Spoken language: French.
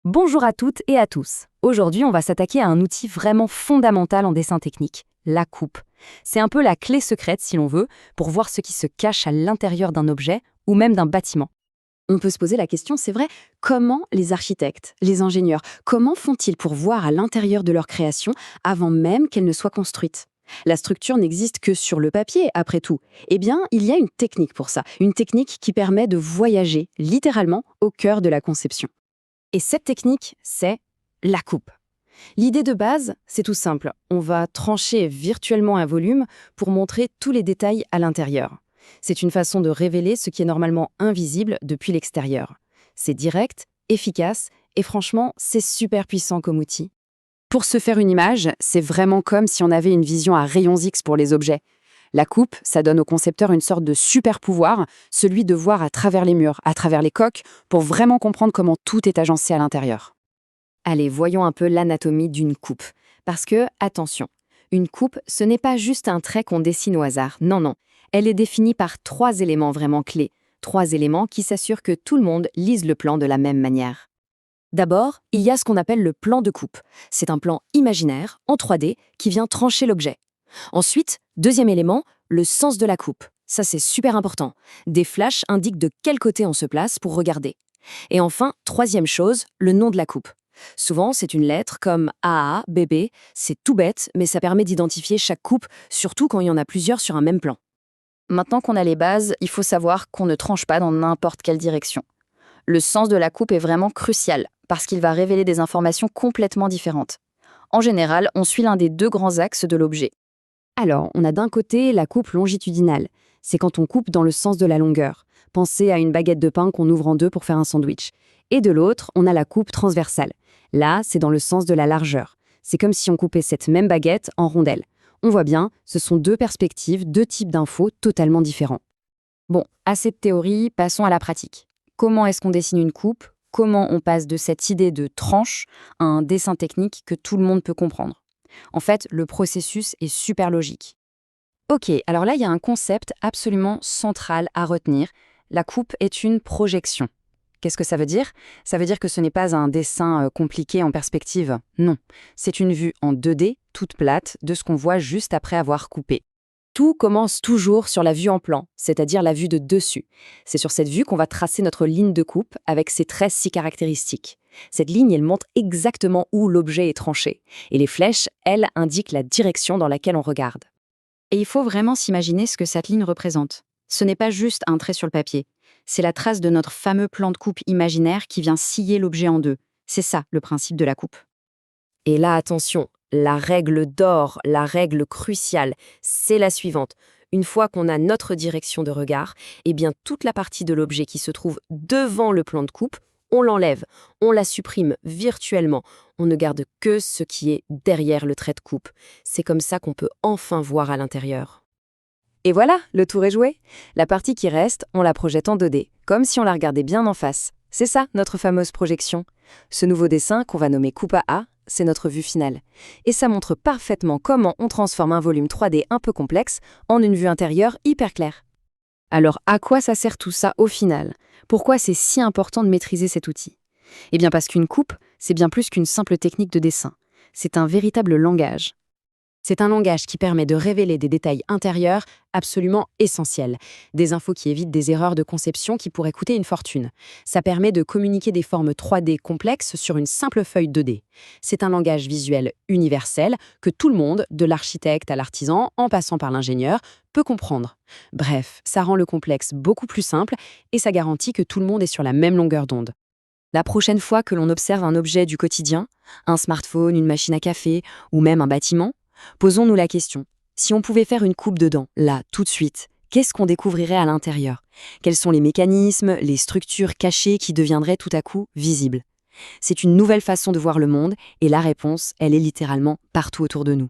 Bonjour à toutes et à tous. Aujourd'hui, on va s'attaquer à un outil vraiment fondamental en dessin technique, la coupe. C'est un peu la clé secrète, si l'on veut, pour voir ce qui se cache à l'intérieur d'un objet ou même d'un bâtiment. On peut se poser la question, c'est vrai, comment les architectes, les ingénieurs, comment font-ils pour voir à l'intérieur de leur création avant même qu'elle ne soit construite? La structure n'existe que sur le papier, après tout. Eh bien, il y a une technique pour ça, une technique qui permet de voyager, littéralement, au cœur de la conception. Et cette technique, c'est la coupe. L'idée de base, c'est tout simple. On va trancher virtuellement un volume pour montrer tous les détails à l'intérieur. C'est une façon de révéler ce qui est normalement invisible depuis l'extérieur. C'est direct, efficace et franchement, c'est super puissant comme outil. Pour se faire une image, c'est vraiment comme si on avait une vision à rayons X pour les objets. La coupe, ça donne au concepteur une sorte de super pouvoir, celui de voir à travers les murs, à travers les coques, pour vraiment comprendre comment tout est agencé à l'intérieur. Allez, voyons un peu l'anatomie d'une coupe. Parce que, attention, une coupe, ce n'est pas juste un trait qu'on dessine au hasard. Non, non. Elle est définie par 3 éléments vraiment clés. 3 éléments qui s'assurent que tout le monde lise le plan de la même manière. D'abord, il y a ce qu'on appelle le plan de coupe. C'est un plan imaginaire, en 3D, qui vient trancher l'objet. Ensuite, deuxième élément, le sens de la coupe. Ça, c'est super important. Des flashs indiquent de quel côté on se place pour regarder. Et enfin, troisième chose, le nom de la coupe. Souvent, c'est une lettre comme AA, BB. C'est tout bête, mais ça permet d'identifier chaque coupe, surtout quand il y en a plusieurs sur un même plan. Maintenant qu'on a les bases, il faut savoir qu'on ne tranche pas dans n'importe quelle direction. Le sens de la coupe est vraiment crucial, parce qu'il va révéler des informations complètement différentes. En général, on suit l'un des 2 grands axes de l'objet. Alors, on a d'un côté la coupe longitudinale. C'est quand on coupe dans le sens de la longueur. Pensez à une baguette de pain qu'on ouvre en 2 pour faire un sandwich. Et de l'autre, on a la coupe transversale. Là, c'est dans le sens de la largeur. C'est comme si on coupait cette même baguette en rondelles. On voit bien, ce sont 2 perspectives, 2 types d'infos totalement différents. Bon, assez de théorie, passons à la pratique. Comment est-ce qu'on dessine une coupe? Comment on passe de cette idée de tranche à un dessin technique que tout le monde peut comprendre? En fait, le processus est super logique. Ok, alors là, il y a un concept absolument central à retenir. La coupe est une projection. Qu'est-ce que ça veut dire? Ça veut dire que ce n'est pas un dessin compliqué en perspective. Non, c'est une vue en 2D, toute plate, de ce qu'on voit juste après avoir coupé. Tout commence toujours sur la vue en plan, c'est-à-dire la vue de dessus. C'est sur cette vue qu'on va tracer notre ligne de coupe avec ses traits si caractéristiques. Cette ligne, elle montre exactement où l'objet est tranché. Et les flèches, elles, indiquent la direction dans laquelle on regarde. Et il faut vraiment s'imaginer ce que cette ligne représente. Ce n'est pas juste un trait sur le papier. C'est la trace de notre fameux plan de coupe imaginaire qui vient scier l'objet en 2. C'est ça, le principe de la coupe. Et là, attention, la règle d'or, la règle cruciale, c'est la suivante. Une fois qu'on a notre direction de regard, eh bien toute la partie de l'objet qui se trouve devant le plan de coupe, on l'enlève, on la supprime virtuellement. On ne garde que ce qui est derrière le trait de coupe. C'est comme ça qu'on peut enfin voir à l'intérieur. Et voilà, le tour est joué. La partie qui reste, on la projette en 2D, comme si on la regardait bien en face. C'est ça, notre fameuse projection. Ce nouveau dessin, qu'on va nommer coupe à A, c'est notre vue finale. Et ça montre parfaitement comment on transforme un volume 3D un peu complexe en une vue intérieure hyper claire. Alors, à quoi ça sert tout ça au final? Pourquoi c'est si important de maîtriser cet outil? Eh bien parce qu'une coupe, c'est bien plus qu'une simple technique de dessin. C'est un véritable langage. C'est un langage qui permet de révéler des détails intérieurs absolument essentiels, des infos qui évitent des erreurs de conception qui pourraient coûter une fortune. Ça permet de communiquer des formes 3D complexes sur une simple feuille 2D. C'est un langage visuel universel que tout le monde, de l'architecte à l'artisan, en passant par l'ingénieur, peut comprendre. Bref, ça rend le complexe beaucoup plus simple et ça garantit que tout le monde est sur la même longueur d'onde. La prochaine fois que l'on observe un objet du quotidien, un smartphone, une machine à café ou même un bâtiment, posons-nous la question. Si on pouvait faire une coupe dedans, là, tout de suite, qu'est-ce qu'on découvrirait à l'intérieur? Quels sont les mécanismes, les structures cachées qui deviendraient tout à coup visibles? C'est une nouvelle façon de voir le monde et la réponse, elle est littéralement partout autour de nous.